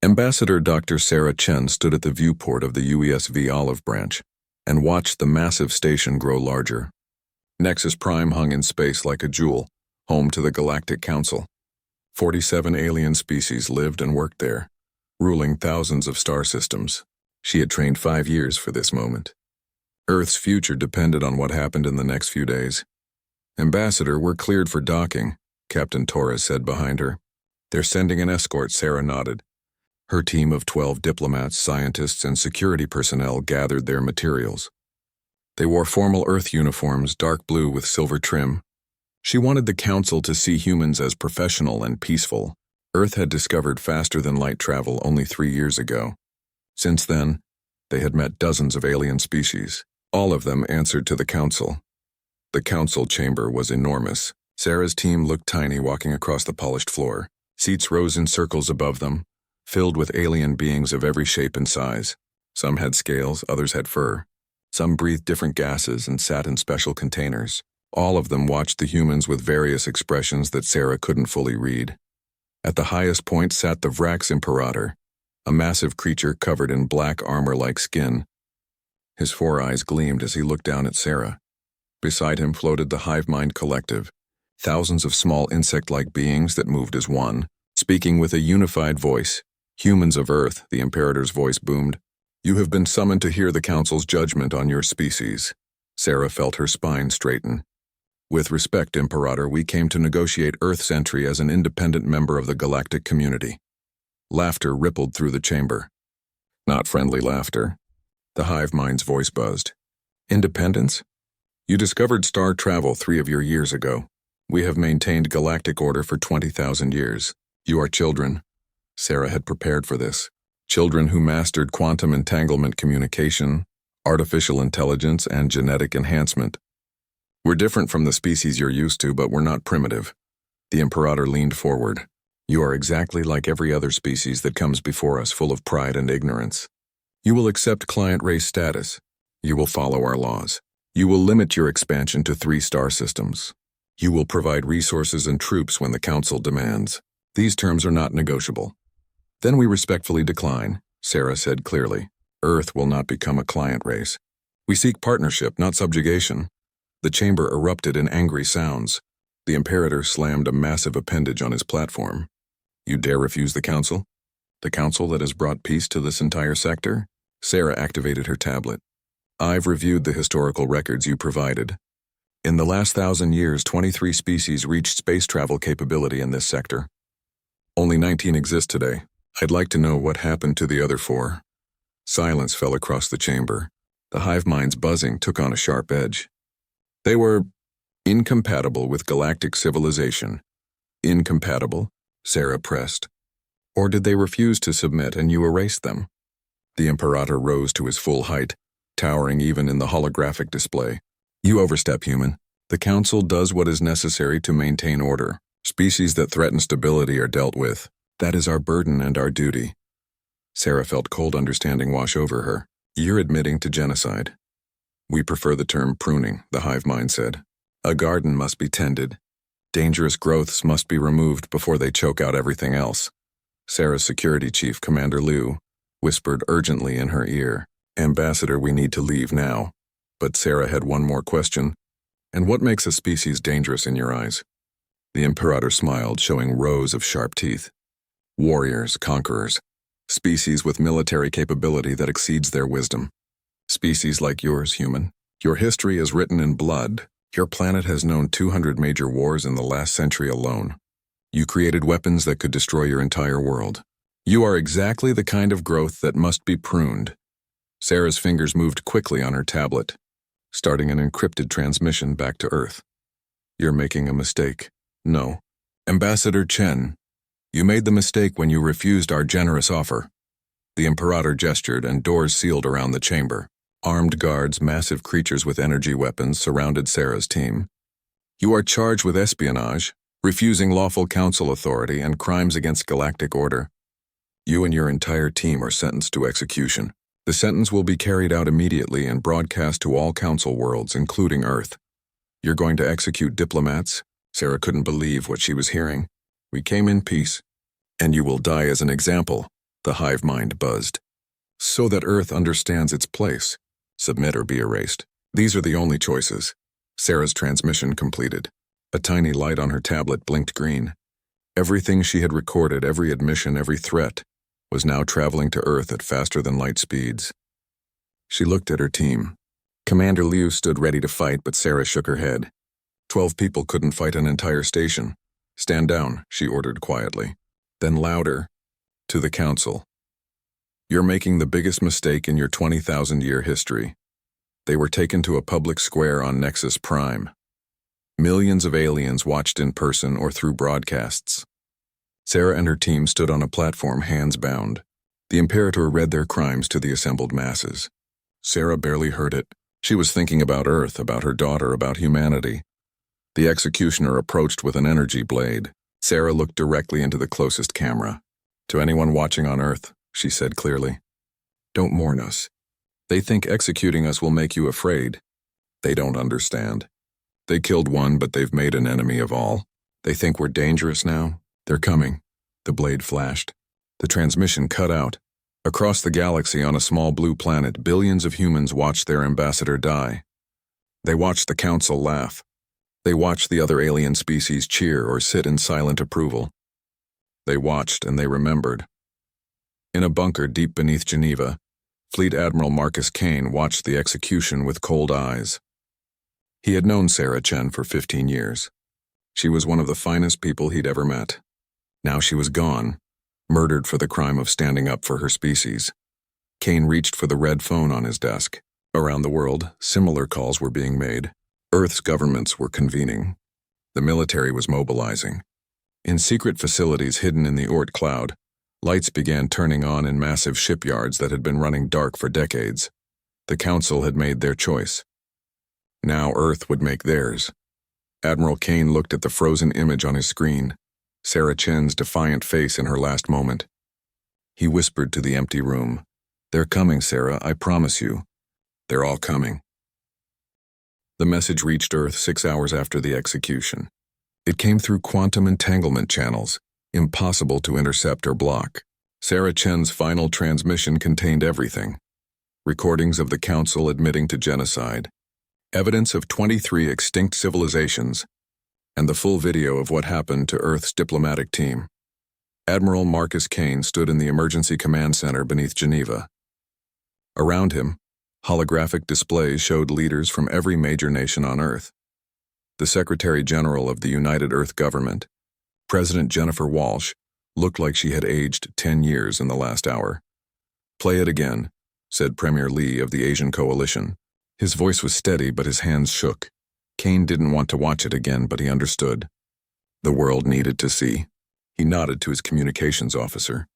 Ambassador Dr. Sarah Chen stood at the viewport of the UESV Olive Branch and watched the massive station grow larger. Nexus Prime hung in space like a jewel, home to the Galactic Council. 47 alien species lived and worked there, ruling thousands of star systems. She had trained 5 years for this moment. Earth's future depended on what happened in the next few days. "Ambassador, we're cleared for docking," Captain Torres said behind her. "They're sending an escort," Sarah nodded. Her team of 12 diplomats, scientists, and security personnel gathered their materials. They wore formal Earth uniforms, dark blue with silver trim. She wanted the Council to see humans as professional and peaceful. Earth had discovered faster-than-light travel only 3 years ago. Since then, they had met dozens of alien species. All of them answered to the Council. The Council chamber was enormous. Sarah's team looked tiny walking across the polished floor. Seats rose in circles above them, filled with alien beings of every shape and size. Some had scales, others had fur. Some breathed different gases and sat in special containers. All of them watched the humans with various expressions that Sarah couldn't fully read. At the highest point sat the Vrax Imperator, a massive creature covered in black armor-like skin. His 4 eyes gleamed as he looked down at Sarah. Beside him floated the Hive Mind Collective, thousands of small insect-like beings that moved as one, speaking with a unified voice. "Humans of Earth," the Imperator's voice boomed. "You have been summoned to hear the Council's judgment on your species." Sarah felt her spine straighten. "With respect, Imperator, we came to negotiate Earth's entry as an independent member of the galactic community." Laughter rippled through the chamber. Not friendly laughter. The Hive Mind's voice buzzed. "Independence? You discovered star travel 3 of your years ago. We have maintained galactic order for 20,000 years. You are children." Sarah had prepared for this. Children who mastered quantum entanglement communication, artificial intelligence, and genetic enhancement. "We're different from the species you're used to, but we're not primitive." The Imperator leaned forward. "You are exactly like every other species that comes before us, full of pride and ignorance. You will accept client race status. You will follow our laws. You will limit your expansion to 3 star systems. You will provide resources and troops when the Council demands. These terms are not negotiable." "Then we respectfully decline," Sarah said clearly. "Earth will not become a client race. We seek partnership, not subjugation." The chamber erupted in angry sounds. The Imperator slammed a massive appendage on his platform. "You dare refuse the Council? The Council that has brought peace to this entire sector?" Sarah activated her tablet. "I've reviewed the historical records you provided. In the last 1,000 years, 23 species reached space travel capability in this sector. Only 19 exist today. I'd like to know what happened to the other 4. Silence fell across the chamber. The Hive Mind's buzzing took on a sharp edge. "They were incompatible with galactic civilization." "Incompatible?" Sarah pressed. "Or did they refuse to submit and you erased them?" The Imperator rose to his full height, towering even in the holographic display. "You overstep, human. The Council does what is necessary to maintain order. Species that threaten stability are dealt with. That is our burden and our duty." Sarah felt cold understanding wash over her. "You're admitting to genocide." "We prefer the term pruning," the Hive Mind said. "A garden must be tended. Dangerous growths must be removed before they choke out everything else." Sarah's security chief, Commander Liu, whispered urgently in her ear, "Ambassador, we need to leave now." But Sarah had one more question. "And what makes a species dangerous in your eyes?" The Imperator smiled, showing rows of sharp teeth. "Warriors, conquerors. Species with military capability that exceeds their wisdom. Species like yours, human. Your history is written in blood. Your planet has known 200 major wars in the last century alone. You created weapons that could destroy your entire world. You are exactly the kind of growth that must be pruned." Sarah's fingers moved quickly on her tablet, starting an encrypted transmission back to Earth. "You're making a mistake." "No. Ambassador Chen, you made the mistake when you refused our generous offer." The Imperator gestured and doors sealed around the chamber. Armed guards, massive creatures with energy weapons, surrounded Sarah's team. "You are charged with espionage, refusing lawful Council authority, and crimes against galactic order. You and your entire team are sentenced to execution. The sentence will be carried out immediately and broadcast to all Council worlds, including Earth. You're going to execute diplomats?" Sarah couldn't believe what she was hearing. "We came in peace, and you will die as an example." The hive mind buzzed. So that Earth understands its place. Submit or be erased. These are the only choices. Sarah's transmission completed. A tiny light on her tablet blinked green. Everything she had recorded, every admission, every threat, was now traveling to Earth at faster than light speeds. She looked at her team. Commander Liu stood ready to fight, but Sarah shook her head. 12 people couldn't fight an entire station. Stand down, she ordered quietly. Then louder, to the council. You're making the biggest mistake in your 20,000-year history. They were taken to a public square on Nexus Prime. Millions of aliens watched in person or through broadcasts. Sarah and her team stood on a platform, hands bound. The Imperator read their crimes to the assembled masses. Sarah barely heard it. She was thinking about Earth, about her daughter, about humanity. The executioner approached with an energy blade. Sarah looked directly into the closest camera. To anyone watching on Earth, she said clearly, don't mourn us. They think executing us will make you afraid. They don't understand. They killed one, but they've made an enemy of all. They think we're dangerous now. They're coming. The blade flashed. The transmission cut out. Across the galaxy on a small blue planet, billions of humans watched their ambassador die. They watched the council laugh. They watched the other alien species cheer or sit in silent approval. They watched and they remembered. In a bunker deep beneath Geneva, Fleet Admiral Marcus Kane watched the execution with cold eyes. He had known Sarah Chen for 15 years. She was one of the finest people he'd ever met. Now she was gone, murdered for the crime of standing up for her species. Kane reached for the red phone on his desk. Around the world, similar calls were being made. Earth's governments were convening. The military was mobilizing. In secret facilities hidden in the Oort cloud, lights began turning on in massive shipyards that had been running dark for decades. The council had made their choice. Now Earth would make theirs. Admiral Kane looked at the frozen image on his screen, Sarah Chen's defiant face in her last moment. He whispered to the empty room, "They're coming, Sarah, I promise you. They're all coming." The message reached Earth 6 hours after the execution. It came through quantum entanglement channels, impossible to intercept or block. Sarah Chen's final transmission contained everything. Recordings of the council admitting to genocide, evidence of 23 extinct civilizations, and the full video of what happened to Earth's diplomatic team. Admiral Marcus Kane stood in the emergency command center beneath Geneva. Around him, holographic displays showed leaders from every major nation on Earth. The Secretary General of the United Earth Government, President Jennifer Walsh, looked like she had aged 10 years in the last hour. "Play it again," said Premier Lee of the Asian Coalition. His voice was steady, but his hands shook. Kane didn't want to watch it again, but he understood. The world needed to see. He nodded to his communications officer.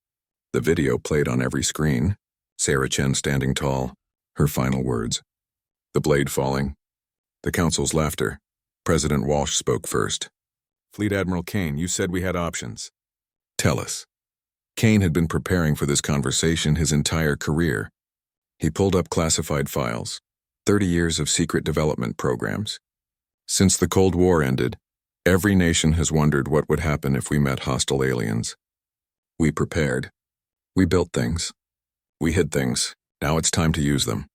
The video played on every screen. Sarah Chen standing tall, her final words. The blade falling. The council's laughter. President Walsh spoke first. "Fleet Admiral Kane, you said we had options. Tell us." Kane had been preparing for this conversation his entire career. He pulled up classified files, 30 years of secret development programs. Since the Cold War ended, every nation has wondered what would happen if we met hostile aliens. We prepared. We built things. We hid things. Now it's time to use them.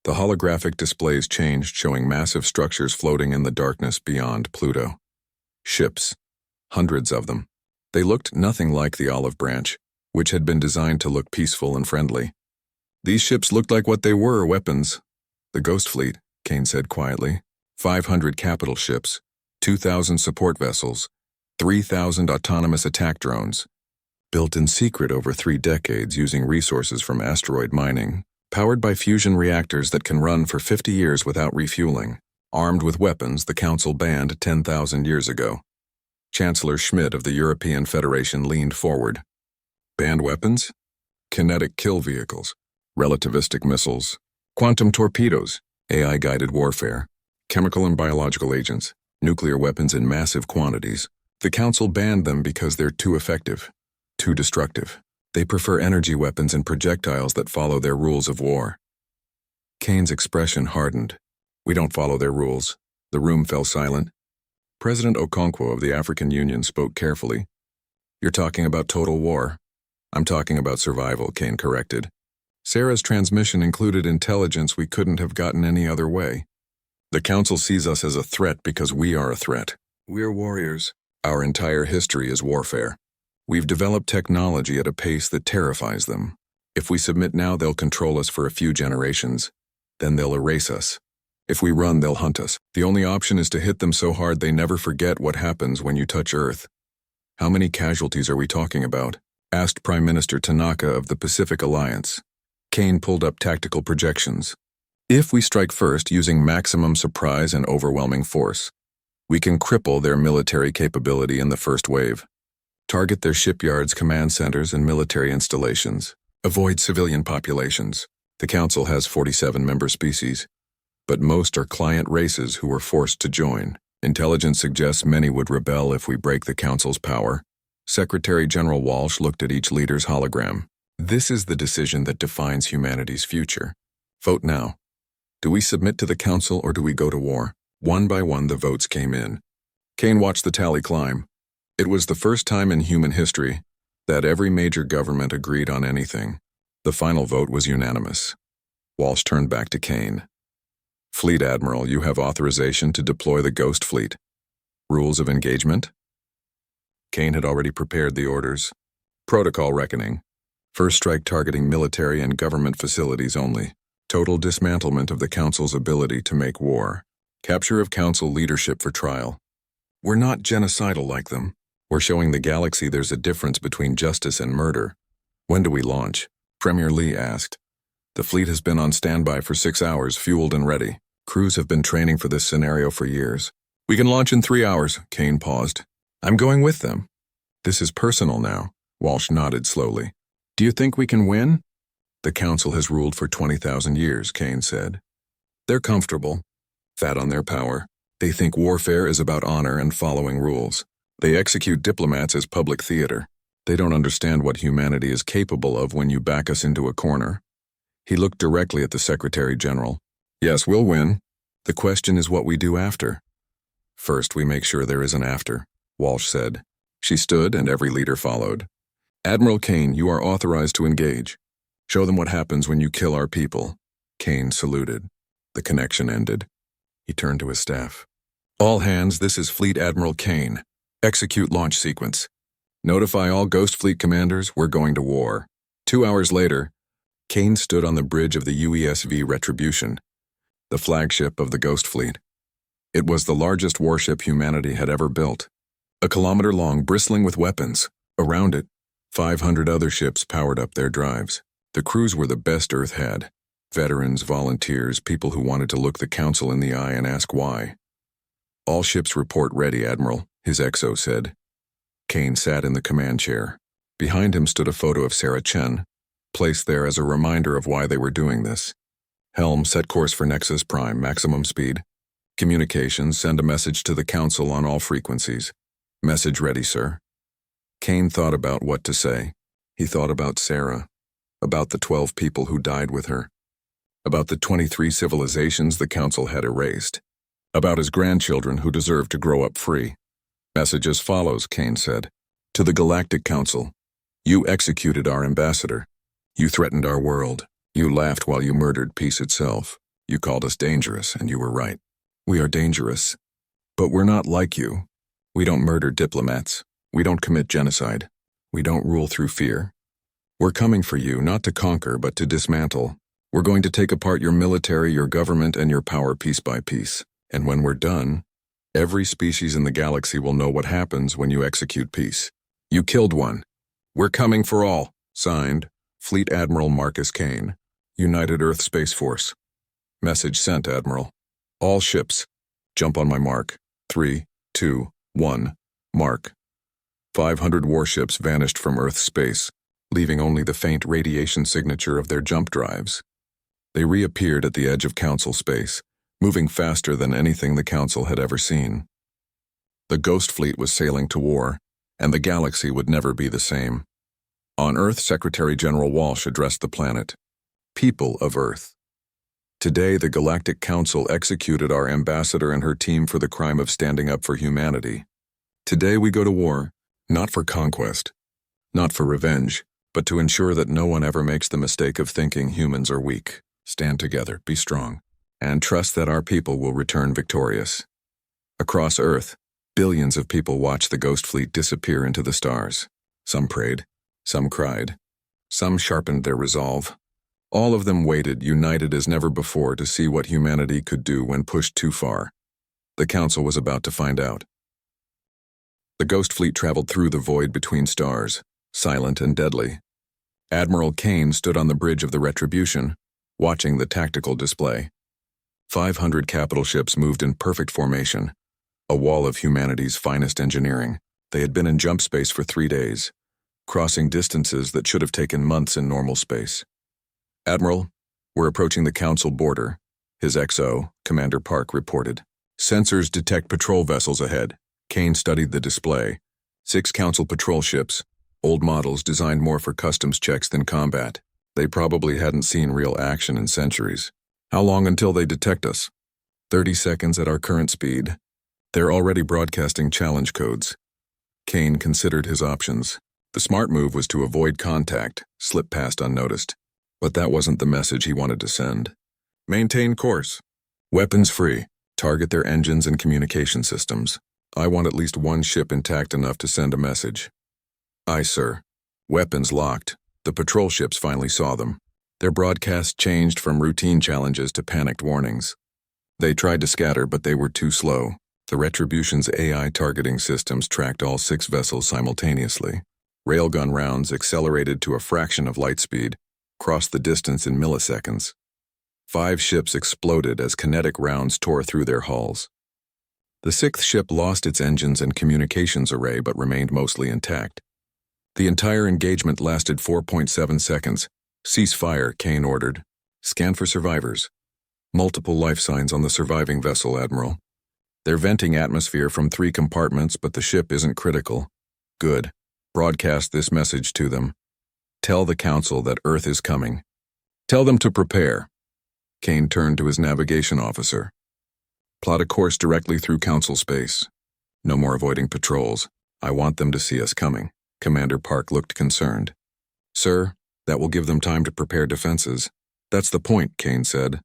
The holographic displays changed, showing massive structures floating in the darkness beyond Pluto. Ships. Hundreds of them. They looked nothing like the Olive Branch, which had been designed to look peaceful and friendly. These ships looked like what they were, weapons. The Ghost Fleet, Kane said quietly. 500 capital ships, 2,000 support vessels, 3,000 autonomous attack drones. Built in secret over 3 decades using resources from asteroid mining, powered by fusion reactors that can run for 50 years without refueling, armed with weapons the Council banned 10,000 years ago. Chancellor Schmidt of the European Federation leaned forward. Banned weapons? Kinetic kill vehicles, relativistic missiles, quantum torpedoes, AI-guided warfare, chemical and biological agents, nuclear weapons in massive quantities. The Council banned them because they're too effective, too destructive. They prefer energy weapons and projectiles that follow their rules of war. Kane's expression hardened. "We don't follow their rules." The room fell silent. President Okonkwo of the African Union spoke carefully. "You're talking about total war. I'm talking about survival, Kane corrected. Sarah's transmission included intelligence we couldn't have gotten any other way. The Council sees us as a threat because we are a threat. We're warriors. Our entire history is warfare. We've developed technology at a pace that terrifies them. If we submit now, they'll control us for a few generations. Then they'll erase us. If we run, they'll hunt us. The only option is to hit them so hard they never forget what happens when you touch Earth. How many casualties are we talking about? Asked Prime Minister Tanaka of the Pacific Alliance. Kane pulled up tactical projections. If we strike first using maximum surprise and overwhelming force, we can cripple their military capability in the first wave. Target their shipyards, command centers, and military installations. Avoid civilian populations. The Council has 47 member species, but most are client races who were forced to join. Intelligence suggests many would rebel if we break the Council's power. Secretary General Walsh looked at each leader's hologram. This is the decision that defines humanity's future. Vote now. Do we submit to the Council or do we go to war? One by one, the votes came in. Kane watched the tally climb. It was the first time in human history that every major government agreed on anything. The final vote was unanimous. Walsh turned back to Kane. Fleet Admiral, you have authorization to deploy the Ghost Fleet. Rules of engagement? Kane had already prepared the orders. Protocol reckoning. First strike targeting military and government facilities only. Total dismantlement of the Council's ability to make war. Capture of Council leadership for trial. We're not genocidal like them. We're showing the galaxy there's a difference between justice and murder. When do we launch? Premier Lee asked. The fleet has been on standby for 6 hours, fueled and ready. Crews have been training for this scenario for years. We can launch in 3 hours, Kane paused. I'm going with them. This is personal now. Walsh nodded slowly. Do you think we can win? The Council has ruled for 20,000 years, Kane said. They're comfortable, fat on their power. They think warfare is about honor and following rules. They execute diplomats as public theater. They don't understand what humanity is capable of when you back us into a corner. He looked directly at the Secretary General. Yes, we'll win. The question is what we do after. First, we make sure there is an after, Walsh said. She stood and every leader followed. Admiral Kane, you are authorized to engage. Show them what happens when you kill our people. Kane saluted. The connection ended. He turned to his staff. All hands, this is Fleet Admiral Kane. Execute launch sequence. Notify all Ghost Fleet commanders we're going to war. 2 hours later, Kane stood on the bridge of the UESV Retribution, the flagship of the Ghost Fleet. It was the largest warship humanity had ever built. 1 kilometer long, bristling with weapons. Around it, 500 other ships powered up their drives. The crews were the best Earth had. Veterans, volunteers, people who wanted to look the Council in the eye and ask why. All ships report ready, Admiral, his XO said. Kane sat in the command chair. Behind him stood a photo of Sarah Chen, placed there as a reminder of why they were doing this. Helm, set course for Nexus Prime, maximum speed. Communications, send a message to the Council on all frequencies. Message ready, sir. Kane thought about what to say. He thought about Sarah, about the 12 people who died with her, about the 23 civilizations the Council had erased, about his grandchildren who deserved to grow up free. Message as follows, Kane said. To the Galactic Council, you executed our ambassador. You threatened our world. You laughed while you murdered peace itself. You called us dangerous, and you were right. We are dangerous, but we're not like you. We don't murder diplomats. We don't commit genocide. We don't rule through fear. We're coming for you, not to conquer, but to dismantle. We're going to take apart your military, your government, and your power piece by piece. And when we're done, every species in the galaxy will know what happens when you execute peace. You killed one. We're coming for all. Signed, Fleet Admiral Marcus Kane, United Earth Space Force. Message sent, Admiral. All ships, jump on my mark. 3, 2, 1, mark. 500 warships vanished from Earth's space, leaving only the faint radiation signature of their jump drives. They reappeared at the edge of Council space, moving faster than anything the Council had ever seen. The Ghost Fleet was sailing to war, and the galaxy would never be the same. On Earth, Secretary General Walsh addressed the planet. People of Earth. Today, the Galactic Council executed our ambassador and her team for the crime of standing up for humanity. Today we go to war, not for conquest, not for revenge, but to ensure that no one ever makes the mistake of thinking humans are weak. Stand together, be strong, and trust that our people will return victorious. Across Earth, billions of people watched the Ghost Fleet disappear into the stars. Some prayed, some cried, some sharpened their resolve. All of them waited, united as never before, to see what humanity could do when pushed too far. The Council was about to find out. The Ghost Fleet traveled through the void between stars, silent and deadly. Admiral Kane stood on the bridge of the Retribution, watching the tactical display. 500 capital ships moved in perfect formation, a wall of humanity's finest engineering. They had been in jump space for 3 days, crossing distances that should have taken months in normal space. "Admiral, we're approaching the Council border," his XO, Commander Park, reported. "Sensors detect patrol vessels ahead." Kane studied the display. 6 Council patrol ships, old models designed more for customs checks than combat. They probably hadn't seen real action in centuries. "How long until they detect us?" 30 seconds at our current speed. They're already broadcasting challenge codes. Kane considered his options. The smart move was to avoid contact, slip past unnoticed. But that wasn't the message he wanted to send. "Maintain course. Weapons free. Target their engines and communication systems. I want at least one ship intact enough to send a message." "Aye, sir." Weapons locked. The patrol ships finally saw them. Their broadcast changed from routine challenges to panicked warnings. They tried to scatter, but they were too slow. The Retribution's AI targeting systems tracked all 6 vessels simultaneously. Railgun rounds, accelerated to a fraction of light speed, crossed the distance in milliseconds. 5 ships exploded as kinetic rounds tore through their hulls. The 6th ship lost its engines and communications array but remained mostly intact. The entire engagement lasted 4.7 seconds. "Cease fire," Kane ordered. "Scan for survivors. Multiple life signs on the surviving vessel, Admiral. They're venting atmosphere from 3 compartments, but the ship isn't critical." "Good. Broadcast this message to them. Tell the Council that Earth is coming. Tell them to prepare." Kane turned to his navigation officer. "Plot a course directly through Council space. No more avoiding patrols. I want them to see us coming." Commander Park looked concerned. "Sir, that will give them time to prepare defenses." "That's the point," Kane said.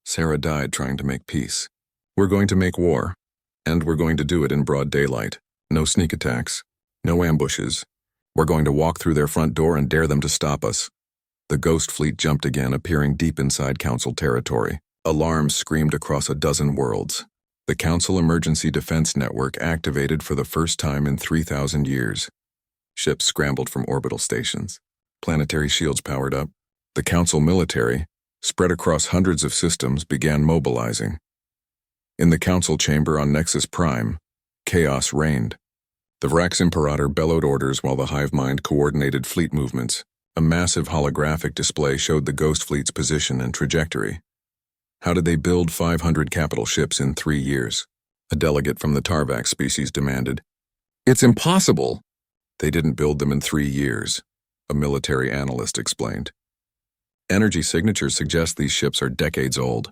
"Sarah died trying to make peace. We're going to make war, and we're going to do it in broad daylight. No sneak attacks, no ambushes. We're going to walk through their front door and dare them to stop us." The Ghost Fleet jumped again, appearing deep inside Council territory. Alarms screamed across a dozen worlds. The Council Emergency Defense Network activated for the first time in 3,000 years. Ships scrambled from orbital stations. Planetary shields powered up. The Council military, spread across hundreds of systems, began mobilizing. In the Council chamber on Nexus Prime, chaos reigned. The Vrax Imperator bellowed orders while the hive mind coordinated fleet movements. A massive holographic display showed the Ghost Fleet's position and trajectory. How did they build 500 capital ships in 3 years? A delegate from the Tarvac species demanded. "It's impossible." "They didn't build them in 3 years, a military analyst explained. "Energy signatures suggest these ships are decades old.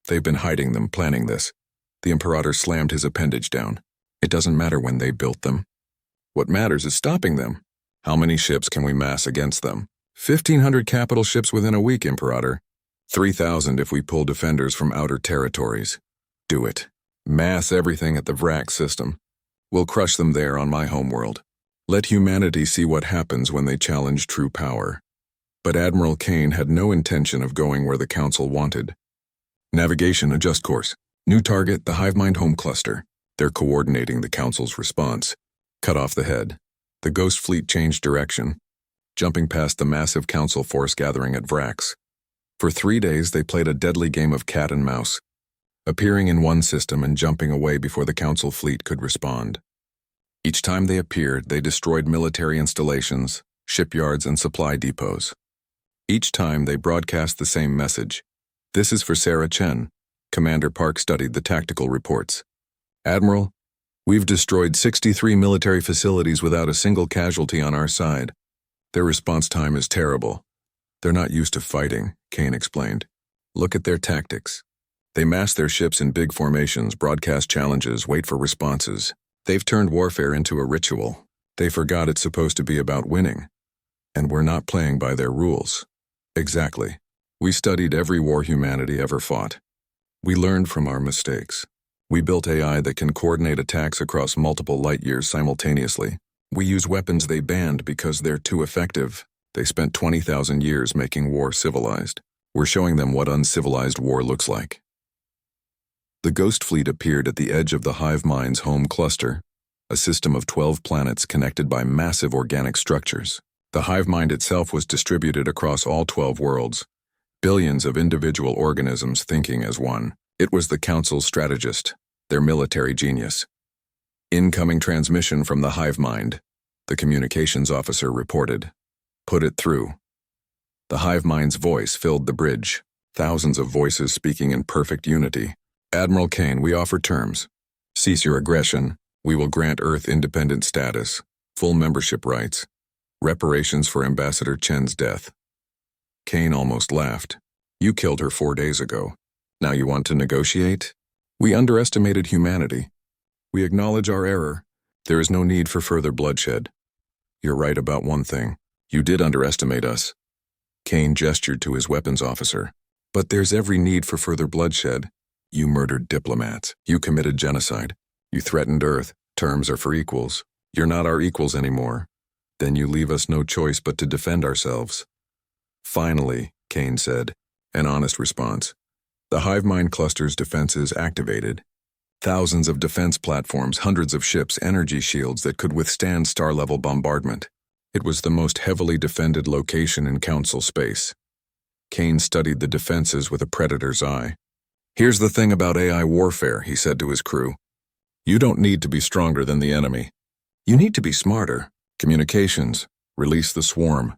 They've been hiding them, planning this." The Imperator slammed his appendage down. "It doesn't matter when they built them. What matters is stopping them. How many ships can we mass against them?" 1,500 capital ships within a week, Imperator. 3,000 if we pull defenders from outer territories. Do it. Mass everything at the Vrax system. We'll crush them there on my homeworld. Let humanity see what happens when they challenge true power." But Admiral Kane had no intention of going where the Council wanted. "Navigation, adjust course. New target, the Hivemind home cluster. They're coordinating the Council's response." Cut off the head. The Ghost Fleet changed direction, jumping past the massive Council force gathering at Vrax. For 3 days, they played a deadly game of cat and mouse, appearing in one system and jumping away before the Council fleet could respond. Each time they appeared, they destroyed military installations, shipyards, and supply depots. Each time, they broadcast the same message. "This is for Sarah Chen." Commander Park studied the tactical reports. "Admiral, we've destroyed 63 military facilities without a single casualty on our side. Their response time is terrible. They're not used to fighting," Kane explained. "Look at their tactics. They mass their ships in big formations, broadcast challenges, wait for responses. They've turned warfare into a ritual. They forgot it's supposed to be about winning. And we're not playing by their rules. Exactly. We studied every war humanity ever fought. We learned from our mistakes. We built AI that can coordinate attacks across multiple light years simultaneously. We use weapons they banned because they're too effective. They spent 20,000 years making war civilized. We're showing them what uncivilized war looks like. The Ghost Fleet appeared at the edge of the hive mind's home cluster, a system of 12 planets connected by massive organic structures. The hive mind itself was distributed across all 12 worlds, billions of individual organisms thinking as one. It was the Council's strategist, their military genius. Incoming transmission from the hive mind, the communications officer reported. Put it through. The hive mind's voice filled the bridge, thousands of voices speaking in perfect unity. Admiral Kane, we offer terms. Cease your aggression. We will grant Earth independent status, full membership rights, reparations for Ambassador Chen's death. Kane almost laughed. You killed her 4 days ago. Now you want to negotiate? We underestimated humanity. We acknowledge our error. There is no need for further bloodshed. You're right about one thing. You did underestimate us. Kane gestured to his weapons officer. But there's every need for further bloodshed. You murdered diplomats. You committed genocide. You threatened Earth. Terms are for equals. You're not our equals anymore. Then you leave us no choice but to defend ourselves. Finally, Kane said, an honest response. The hive mind cluster's defenses activated. Thousands of defense platforms, hundreds of ships, energy shields that could withstand star-level bombardment. It was the most heavily defended location in Council space. Kane studied the defenses with a predator's eye. Here's the thing about AI warfare, he said to his crew. You don't need to be stronger than the enemy. You need to be smarter. Communications. Release the swarm.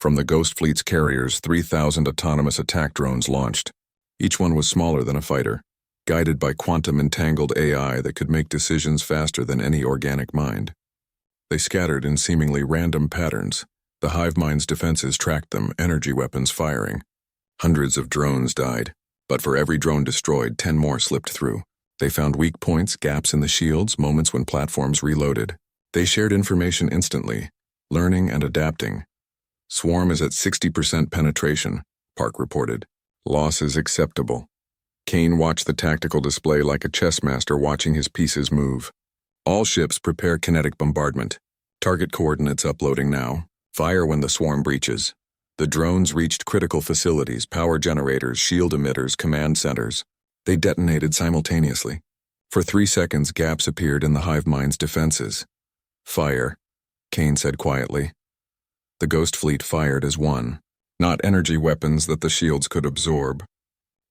From the Ghost Fleet's carriers, 3,000 autonomous attack drones launched. Each one was smaller than a fighter, guided by quantum-entangled AI that could make decisions faster than any organic mind. They scattered in seemingly random patterns. The hive mind's defenses tracked them, energy weapons firing. Hundreds of drones died, but for every drone destroyed, 10 more slipped through. They found weak points, gaps in the shields, moments when platforms reloaded. They shared information instantly, learning and adapting. Swarm is at 60% penetration, Park reported. Loss is acceptable. Kane watched the tactical display like a chess master watching his pieces move. All ships prepare kinetic bombardment. Target coordinates uploading now. Fire when the swarm breaches. The drones reached critical facilities, power generators, shield emitters, command centers. They detonated simultaneously. For 3 seconds, gaps appeared in the hive mind's defenses. Fire, Kane said quietly. The Ghost Fleet fired as one. Not energy weapons that the shields could absorb.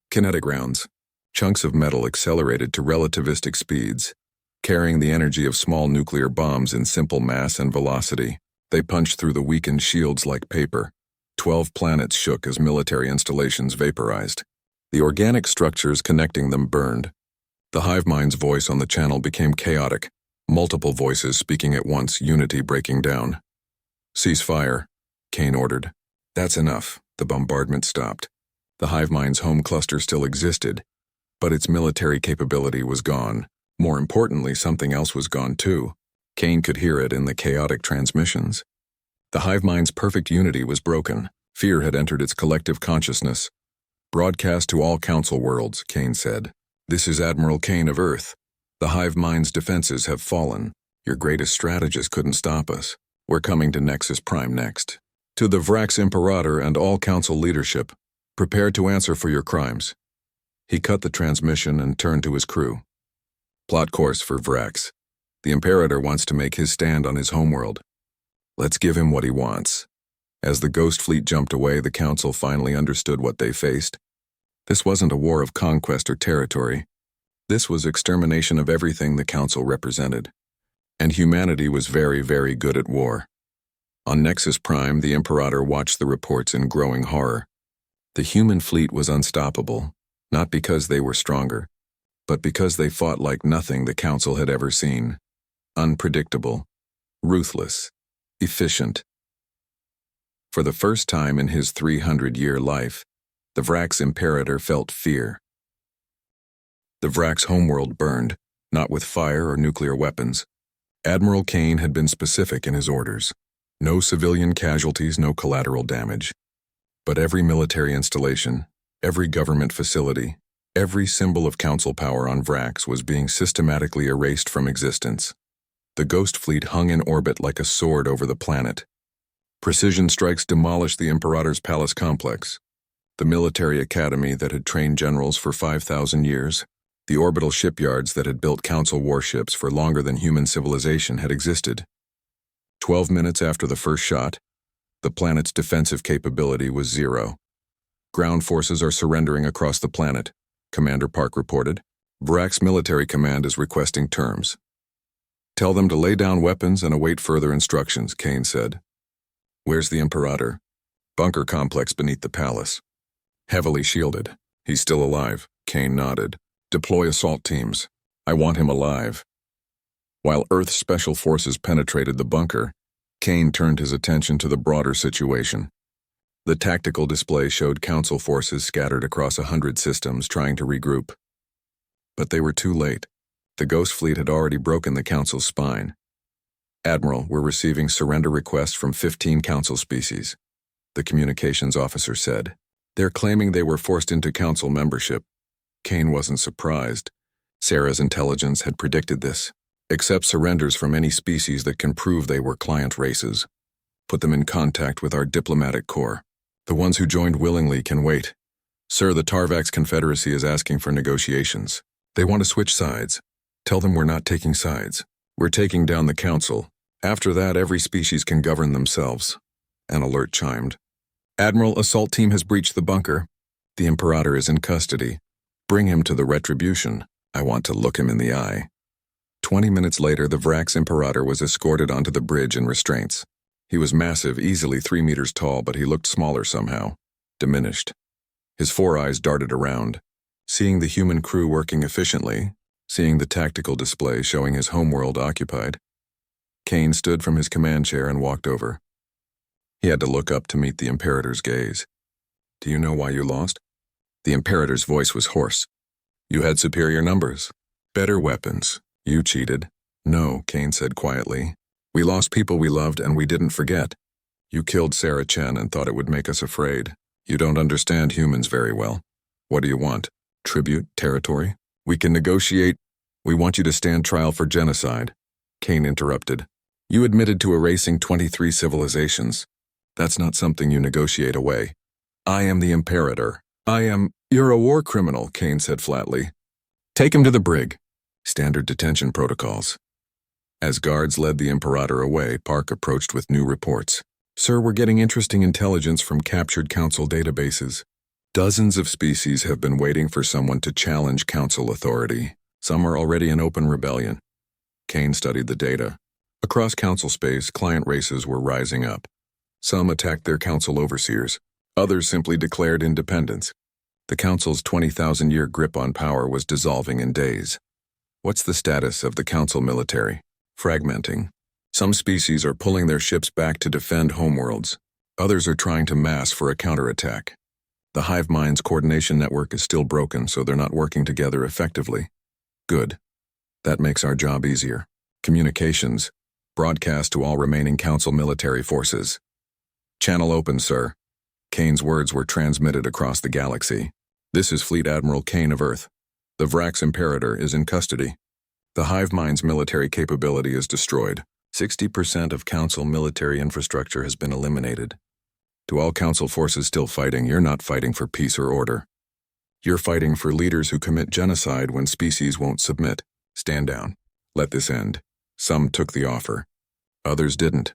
Kinetic rounds. Chunks of metal accelerated to relativistic speeds, carrying the energy of small nuclear bombs in simple mass and velocity. They punched through the weakened shields like paper. 12 planets shook as military installations vaporized. The organic structures connecting them burned. The hive mind's voice on the channel became chaotic, multiple voices speaking at once, unity breaking down. Cease fire, Kane ordered. That's enough. The bombardment stopped. The hive mind's home cluster still existed, but its military capability was gone. More importantly, something else was gone too. Kane could hear it in the chaotic transmissions. The hive mind's perfect unity was broken. Fear had entered its collective consciousness. Broadcast to all council worlds, Kane said. This is Admiral Kane of Earth. The hive mind's defenses have fallen. Your greatest strategist couldn't stop us. We're coming to Nexus Prime next. To the Vrax Imperator and all council leadership, prepare to answer for your crimes. He cut the transmission and turned to his crew. Plot course for Vrax. The Imperator wants to make his stand on his homeworld. Let's give him what he wants. As the Ghost Fleet jumped away, the Council finally understood what they faced. This wasn't a war of conquest or territory. This was extermination of everything the Council represented. And humanity was very, very good at war. On Nexus Prime, the Imperator watched the reports in growing horror. The human fleet was unstoppable, not because they were stronger, but because they fought like nothing the Council had ever seen. Unpredictable, ruthless, efficient. For the first time in his 300-year life, the Vrax Imperator felt fear. The Vrax homeworld burned, not with fire or nuclear weapons. Admiral Kane had been specific in his orders. No civilian casualties, no collateral damage. But every military installation, every government facility, every symbol of council power on Vrax was being systematically erased from existence. The Ghost Fleet hung in orbit like a sword over the planet. Precision strikes demolished the Imperator's palace complex, the military academy that had trained generals for 5,000 years, the orbital shipyards that had built council warships for longer than human civilization had existed. 12 minutes after the first shot, the planet's defensive capability was zero. Ground forces are surrendering across the planet, Commander Park reported. Vrax Military Command is requesting terms. Tell them to lay down weapons and await further instructions, Kane said. Where's the Imperator? Bunker complex beneath the palace. Heavily shielded. He's still alive, Kane nodded. Deploy assault teams. I want him alive. While Earth's special forces penetrated the bunker, Kane turned his attention to the broader situation. The tactical display showed council forces scattered across 100 systems trying to regroup. But they were too late. The Ghost Fleet had already broken the council's spine. Admiral, we're receiving surrender requests from 15 council species, the communications officer said. They're claiming they were forced into council membership. Kane wasn't surprised. Sarah's intelligence had predicted this. Accept surrenders from any species that can prove they were client races. Put them in contact with our diplomatic corps. The ones who joined willingly can wait. Sir, the Tarvax Confederacy is asking for negotiations. They want to switch sides. Tell them we're not taking sides. We're taking down the council. After that, every species can govern themselves. An alert chimed. Admiral, assault team has breached the bunker. The Imperator is in custody. Bring him to the retribution. I want to look him in the eye. 20 minutes later, the Vrax Imperator was escorted onto the bridge in restraints. He was massive, easily 3 meters tall, but he looked smaller somehow, diminished. His 4 eyes darted around, seeing the human crew working efficiently, seeing the tactical display showing his homeworld occupied. Kane stood from his command chair and walked over. He had to look up to meet the Imperator's gaze. Do you know why you lost? The Imperator's voice was hoarse. You had superior numbers. Better weapons. You cheated. No, Kane said quietly. We lost people we loved and we didn't forget. You killed Sarah Chen and thought it would make us afraid. You don't understand humans very well. What do you want? Tribute? Territory? We can negotiate. We want you to stand trial for genocide. Kane interrupted. You admitted to erasing 23 civilizations. That's not something you negotiate away. I am the Imperator. You're a war criminal, Kane said flatly. Take him to the brig. Standard detention protocols. As guards led the Imperator away, Park approached with new reports. Sir, we're getting interesting intelligence from captured council databases. Dozens of species have been waiting for someone to challenge council authority. Some are already in open rebellion. Kane studied the data. Across council space, client races were rising up. Some attacked their council overseers. Others simply declared independence. The council's 20,000-year grip on power was dissolving in days. What's the status of the council military? Fragmenting. Some species are pulling their ships back to defend homeworlds. Others are trying to mass for a counterattack. The hive mind's coordination network is still broken, so they're not working together effectively. Good. That makes our job easier. Communications. Broadcast to all remaining council military forces. Channel open, sir. Kane's words were transmitted across the galaxy. This is Fleet Admiral Kane of Earth. The Vrax Imperator is in custody. The hive mind's military capability is destroyed. 60% of council military infrastructure has been eliminated. To all council forces still fighting, you're not fighting for peace or order. You're fighting for leaders who commit genocide when species won't submit. Stand down. Let this end. Some took the offer. Others didn't.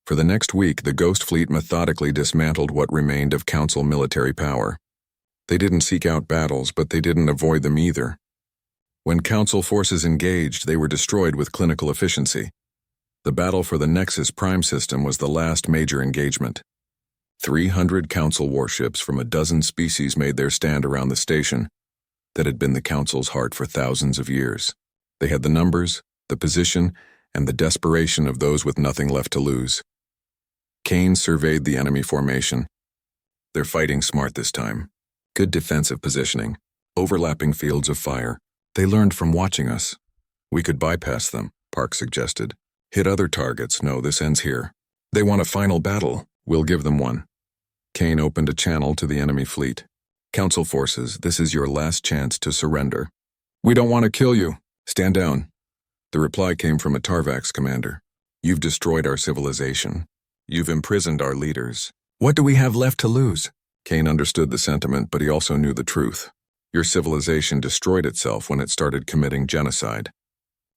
For the next week, the Ghost Fleet methodically dismantled what remained of council military power. They didn't seek out battles, but they didn't avoid them either. When council forces engaged, they were destroyed with clinical efficiency. The battle for the Nexus Prime system was the last major engagement. 300 council warships from a dozen species made their stand around the station that had been the council's heart for thousands of years. They had the numbers, the position, and the desperation of those with nothing left to lose. Kane surveyed the enemy formation. They're fighting smart this time. Good defensive positioning, overlapping fields of fire. They learned from watching us. We could bypass them, Park suggested. Hit other targets. No, this ends here. They want a final battle. We'll give them one. Kane opened a channel to the enemy fleet. Council forces, this is your last chance to surrender. We don't want to kill you. Stand down. The reply came from a Tarvax commander. You've destroyed our civilization. You've imprisoned our leaders. What do we have left to lose? Kane understood the sentiment, but he also knew the truth. Your civilization destroyed itself when it started committing genocide.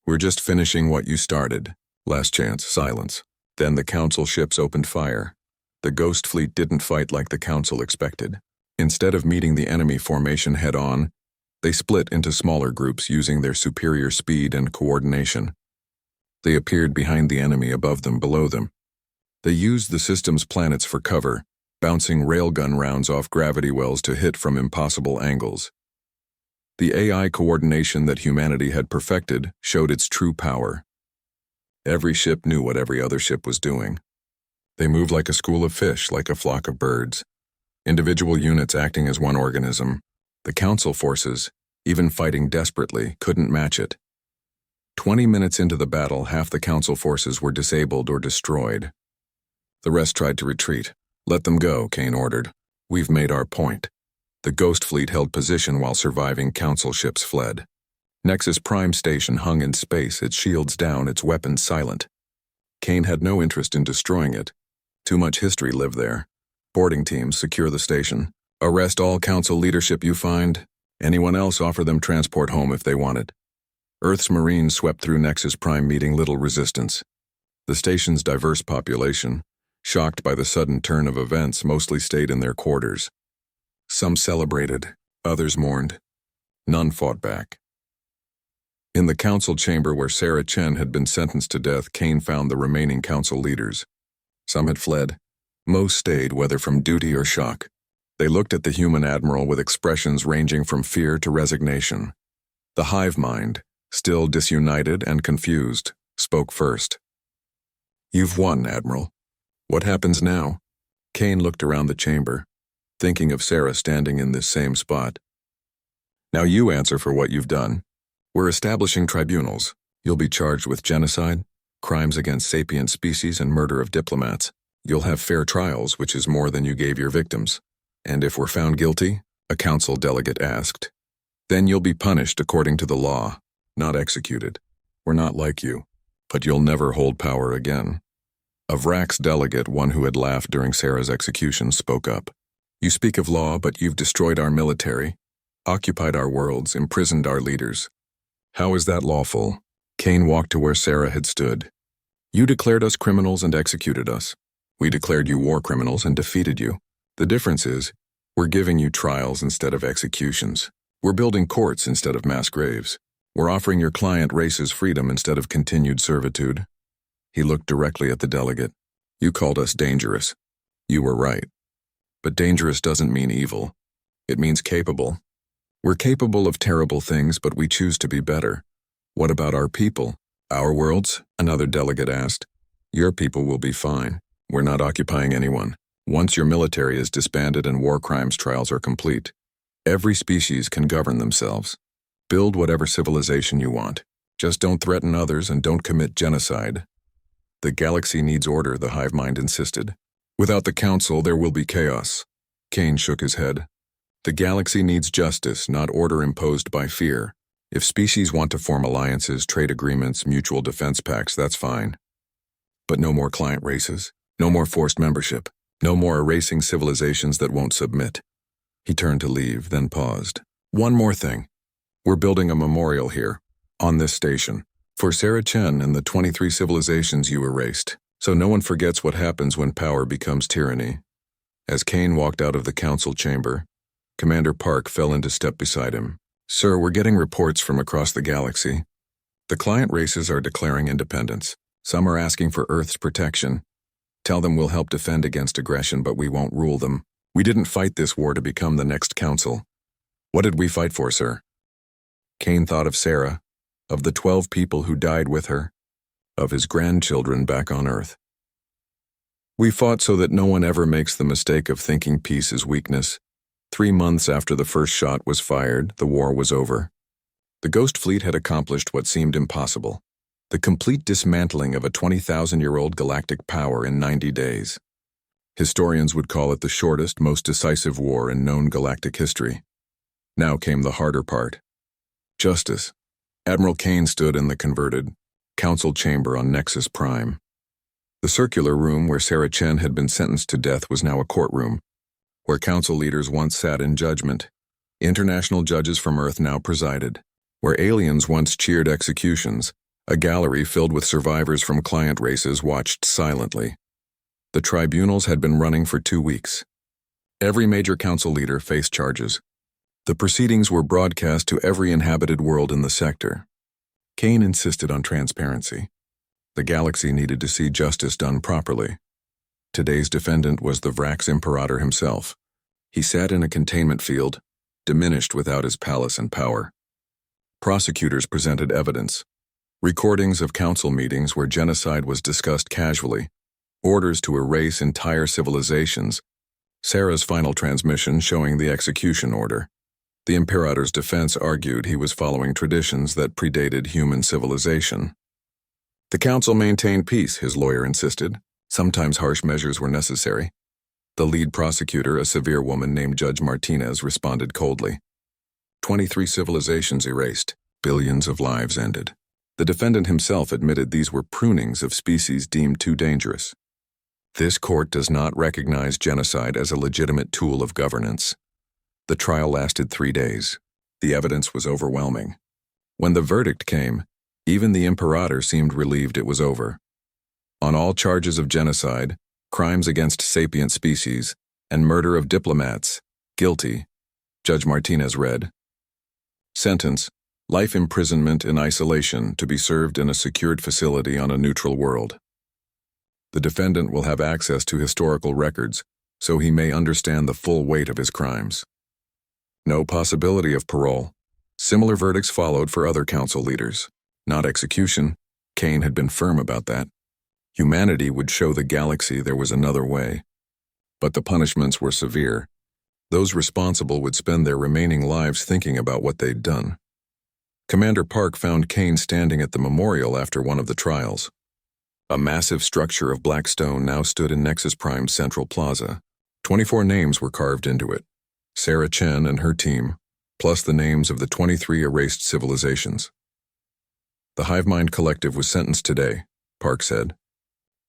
We're just finishing what you started. Last chance, silence. Then the Council ships opened fire. The Ghost Fleet didn't fight like the Council expected. Instead of meeting the enemy formation head-on, they split into smaller groups using their superior speed and coordination. They appeared behind the enemy, above them, below them. They used the system's planets for cover, bouncing railgun rounds off gravity wells to hit from impossible angles. The AI coordination that humanity had perfected showed its true power. Every ship knew what every other ship was doing. They moved like a school of fish, like a flock of birds. Individual units acting as one organism. The Council forces, even fighting desperately, couldn't match it. 20 minutes into the battle, half the Council forces were disabled or destroyed. The rest tried to retreat. Let them go, Kane ordered. We've made our point. The Ghost Fleet held position while surviving Council ships fled. Nexus Prime Station hung in space, its shields down, its weapons silent. Kane had no interest in destroying it. Too much history lived there. Boarding teams, secure the station. Arrest all Council leadership you find. Anyone else, offer them transport home if they want it. Earth's Marines swept through Nexus Prime, meeting little resistance. The station's diverse population, shocked by the sudden turn of events, mostly stayed in their quarters. Some celebrated, others mourned. None fought back. In the Council chamber where Sarah Chen had been sentenced to death, Kane found the remaining Council leaders. Some had fled. Most stayed, whether from duty or shock. They looked at the human admiral with expressions ranging from fear to resignation. The hive mind, still disunited and confused, spoke first. You've won, Admiral. What happens now? Kane looked around the chamber, thinking of Sarah standing in this same spot. Now you answer for what you've done. We're establishing tribunals. You'll be charged with genocide, crimes against sapient species, and murder of diplomats. You'll have fair trials, which is more than you gave your victims. And if we're found guilty, a Council delegate asked, then you'll be punished according to the law, not executed. We're not like you, but you'll never hold power again. A Vrax delegate, one who had laughed during Sarah's execution, spoke up. You speak of law, but you've destroyed our military, occupied our worlds, imprisoned our leaders. How is that lawful? Kane walked to where Sarah had stood. You declared us criminals and executed us. We declared you war criminals and defeated you. The difference is, we're giving you trials instead of executions. We're building courts instead of mass graves. We're offering your client races freedom instead of continued servitude. He looked directly at the delegate. You called us dangerous. You were right. But dangerous doesn't mean evil. It means capable. We're capable of terrible things, but we choose to be better. What about our people? Our worlds? Another delegate asked. Your people will be fine. We're not occupying anyone. Once your military is disbanded and war crimes trials are complete, every species can govern themselves. Build whatever civilization you want. Just don't threaten others and don't commit genocide. The galaxy needs order, the hive mind insisted. Without the Council, there will be chaos. Kane shook his head. The galaxy needs justice, not order imposed by fear. If species want to form alliances, trade agreements, mutual defense pacts, that's fine. But no more client races, no more forced membership, no more erasing civilizations that won't submit. He turned to leave, then paused. One more thing. We're building a memorial here, on this station, for Sarah Chen and the 23 civilizations you erased, so no one forgets what happens when power becomes tyranny. As Kane walked out of the Council chamber, Commander Park fell into step beside him. Sir, we're getting reports from across the galaxy. The client races are declaring independence. Some are asking for Earth's protection. Tell them we'll help defend against aggression, but we won't rule them. We didn't fight this war to become the next Council. What did we fight for, sir? Kane thought of Sarah, of the 12 people who died with her, of his grandchildren back on Earth. We fought so that no one ever makes the mistake of thinking peace is weakness. 3 months after the first shot was fired, the war was over. The Ghost Fleet had accomplished what seemed impossible. The complete dismantling of a 20,000-year-old galactic power in 90 days. Historians would call it the shortest, most decisive war in known galactic history. Now came the harder part. Justice. Admiral Kane stood in the converted council chamber on Nexus Prime. The circular room where Sarah Chen had been sentenced to death was now a courtroom, where council leaders once sat in judgment. International judges from Earth now presided. Where aliens once cheered executions, a gallery filled with survivors from client races watched silently. The tribunals had been running for 2 weeks. Every major council leader faced charges. The proceedings were broadcast to every inhabited world in the sector. Kane insisted on transparency. The galaxy needed to see justice done properly. Today's defendant was the Vrax Imperator himself. He sat in a containment field, diminished without his palace and power. Prosecutors presented evidence. Recordings of council meetings where genocide was discussed casually. Orders to erase entire civilizations. Sarah's final transmission showing the execution order. The Imperator's defense argued he was following traditions that predated human civilization. The council maintained peace, his lawyer insisted. Sometimes harsh measures were necessary. The lead prosecutor, a severe woman named Judge Martinez, responded coldly. 23 civilizations erased, billions of lives ended. The defendant himself admitted these were prunings of species deemed too dangerous. This court does not recognize genocide as a legitimate tool of governance. The trial lasted 3 days. The evidence was overwhelming. When the verdict came, even the Imperator seemed relieved it was over. On all charges of genocide, crimes against sapient species, and murder of diplomats, guilty, Judge Martinez read. Sentence: life imprisonment in isolation to be served in a secured facility on a neutral world. The defendant will have access to historical records, so he may understand the full weight of his crimes. No possibility of parole. Similar verdicts followed for other council leaders. Not execution. Kane had been firm about that. Humanity would show the galaxy there was another way. But the punishments were severe. Those responsible would spend their remaining lives thinking about what they'd done. Commander Park found Kane standing at the memorial after one of the trials. A massive structure of black stone now stood in Nexus Prime's central plaza. 24 names were carved into it. Sarah Chen and her team, plus the names of the 23 erased civilizations. The Hivemind Collective was sentenced today, Park said.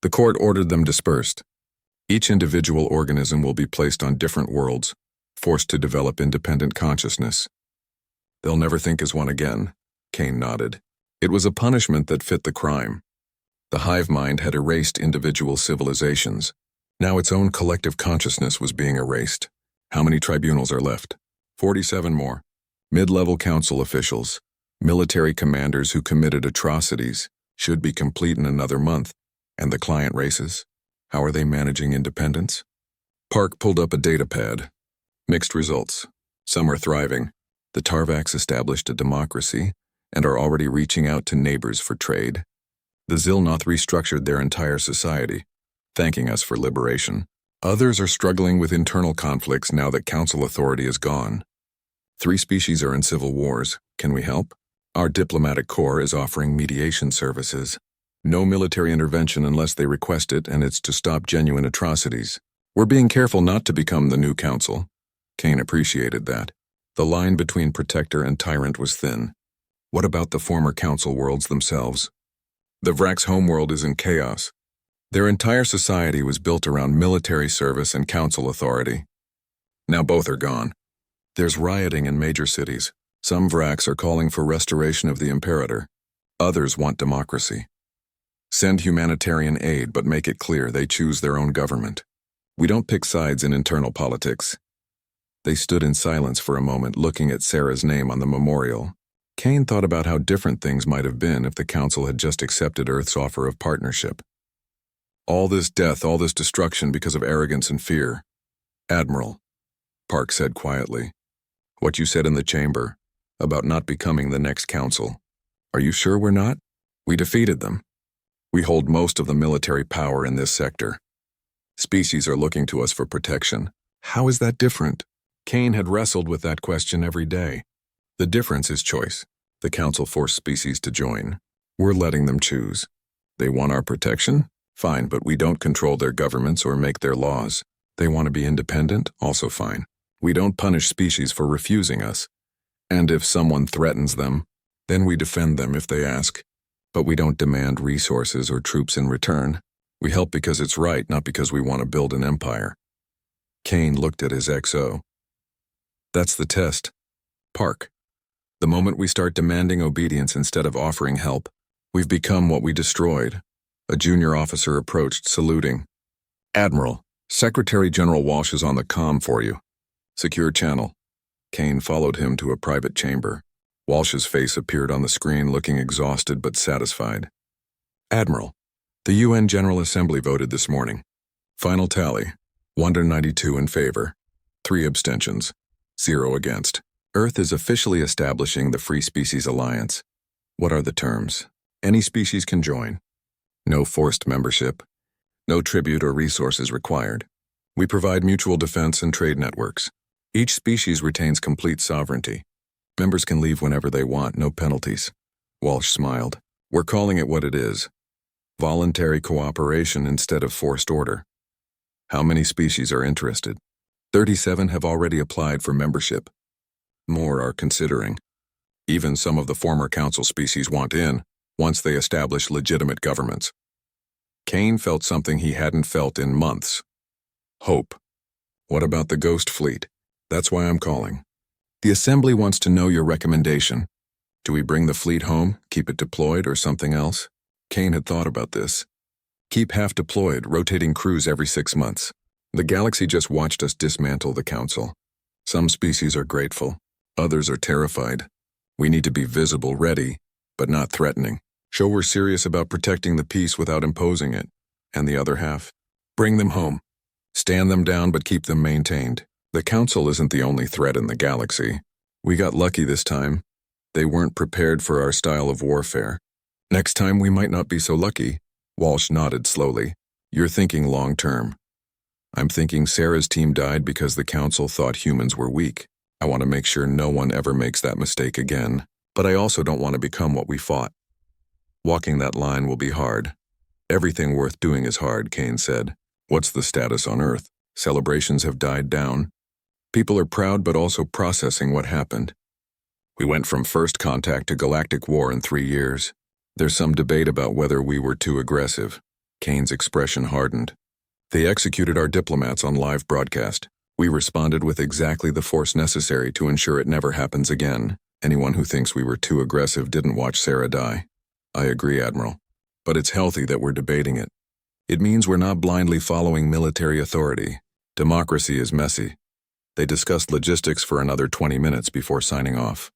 The court ordered them dispersed. Each individual organism will be placed on different worlds, forced to develop independent consciousness. They'll never think as one again, Kane nodded. It was a punishment that fit the crime. The Hivemind had erased individual civilizations. Now its own collective consciousness was being erased. How many tribunals are left? 47 more. Mid-level council officials, military commanders who committed atrocities, should be complete in another month. And the client races? How are they managing independence? Park pulled up a data pad. Mixed results. Some are thriving. The Tarvax established a democracy and are already reaching out to neighbors for trade. The Zilnoth restructured their entire society, thanking us for liberation. Others are struggling with internal conflicts now that council authority is gone. 3 species are in civil wars. Can we help? Our diplomatic corps is offering mediation services. No military intervention unless they request it, and it's to stop genuine atrocities. We're being careful not to become the new council. Kane appreciated that. The line between protector and tyrant was thin. What about the former council worlds themselves? The Vrax homeworld is in chaos. Their entire society was built around military service and council authority. Now both are gone. There's rioting in major cities. Some Vrax are calling for restoration of the Imperator. Others want democracy. Send humanitarian aid, but make it clear they choose their own government. We don't pick sides in internal politics. They stood in silence for a moment, looking at Sarah's name on the memorial. Kane thought about how different things might have been if the council had just accepted Earth's offer of partnership. All this death, all this destruction because of arrogance and fear. Admiral, Park said quietly, what you said in the chamber about not becoming the next council. Are you sure we're not? We defeated them. We hold most of the military power in this sector. Species are looking to us for protection. How is that different? Kane had wrestled with that question every day. The difference is choice. The council forced species to join. We're letting them choose. They want our protection? Fine, but we don't control their governments or make their laws. They want to be independent? Also fine. We don't punish species for refusing us. And if someone threatens them, then we defend them if they ask. But we don't demand resources or troops in return. We help because it's right, not because we want to build an empire. Kane looked at his XO. That's the test. Park. The moment we start demanding obedience instead of offering help, we've become what we destroyed. A junior officer approached, saluting. Admiral, Secretary General Walsh is on the comm for you. Secure channel. Kane followed him to a private chamber. Walsh's face appeared on the screen, looking exhausted but satisfied. Admiral, the UN General Assembly voted this morning. Final tally, 192 in favor, 3 abstentions, 0 against. Earth is officially establishing the Free Species Alliance. What are the terms? Any species can join. No forced membership. No tribute or resources required. We provide mutual defense and trade networks. Each species retains complete sovereignty. Members can leave whenever they want, no penalties. Walsh smiled. We're calling it what it is. Voluntary cooperation instead of forced order. How many species are interested? 37 have already applied for membership. More are considering. Even some of the former council species want in, once they establish legitimate governments. Kane felt something he hadn't felt in months. Hope. What about the Ghost Fleet? That's why I'm calling. The Assembly wants to know your recommendation. Do we bring the fleet home, keep it deployed, or something else? Kane had thought about this. Keep half deployed, rotating crews every 6 months. The galaxy just watched us dismantle the Council. Some species are grateful, others are terrified. We need to be visible, ready, but not threatening. Show we're serious about protecting the peace without imposing it. And the other half? Bring them home. Stand them down but keep them maintained. The Council isn't the only threat in the galaxy. We got lucky this time. They weren't prepared for our style of warfare. Next time we might not be so lucky. Walsh nodded slowly. You're thinking long-term. I'm thinking Sarah's team died because the Council thought humans were weak. I want to make sure no one ever makes that mistake again. But I also don't want to become what we fought. Walking that line will be hard. Everything worth doing is hard, Kane said. What's the status on Earth? Celebrations have died down. People are proud but also processing what happened. We went from first contact to Galactic War in 3 years. There's some debate about whether we were too aggressive. Kane's expression hardened. They executed our diplomats on live broadcast. We responded with exactly the force necessary to ensure it never happens again. Anyone who thinks we were too aggressive didn't watch Sarah die. I agree, Admiral. But it's healthy that we're debating it. It means we're not blindly following military authority. Democracy is messy. They discussed logistics for another 20 minutes before signing off.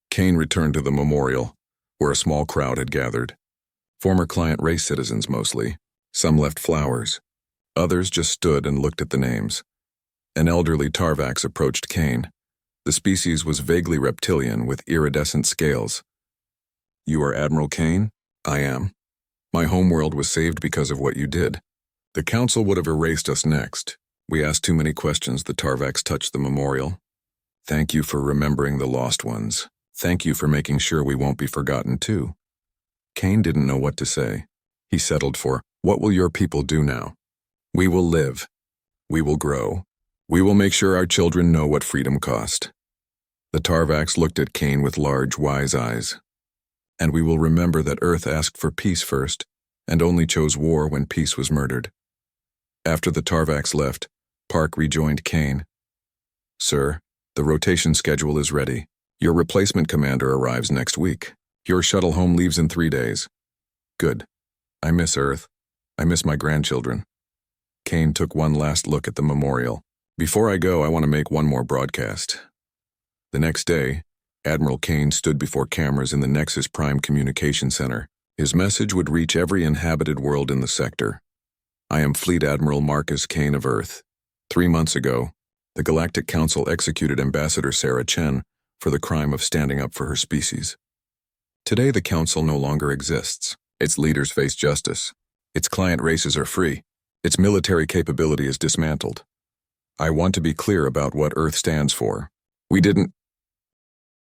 Kane returned to the memorial, where a small crowd had gathered. Former client race citizens mostly. Some left flowers. Others just stood and looked at the names. An elderly Tarvax approached Kane. The species was vaguely reptilian with iridescent scales. You are Admiral Kane? I am. My homeworld was saved because of what you did. The Council would have erased us next. We asked too many questions. The Tarvax touched the memorial. Thank you for remembering the lost ones. Thank you for making sure we won't be forgotten too. Kane didn't know what to say. He settled for, what will your people do now? We will live. We will grow. We will make sure our children know what freedom cost. The Tarvax looked at Kane with large, wise eyes. And we will remember that Earth asked for peace first, and only chose war when peace was murdered. After the Tarvax left, Park rejoined Kane. Sir, the rotation schedule is ready. Your replacement commander arrives next week. Your shuttle home leaves in 3 days. Good. I miss Earth. I miss my grandchildren. Kane took one last look at the memorial. Before I go, I want to make one more broadcast. The next day, Admiral Kane stood before cameras in the Nexus Prime Communication Center. His message would reach every inhabited world in the sector. I am Fleet Admiral Marcus Kane of Earth. 3 months ago, the Galactic Council executed Ambassador Sarah Chen for the crime of standing up for her species. Today, the Council no longer exists. Its leaders face justice. Its client races are free. Its military capability is dismantled. I want to be clear about what Earth stands for. We didn't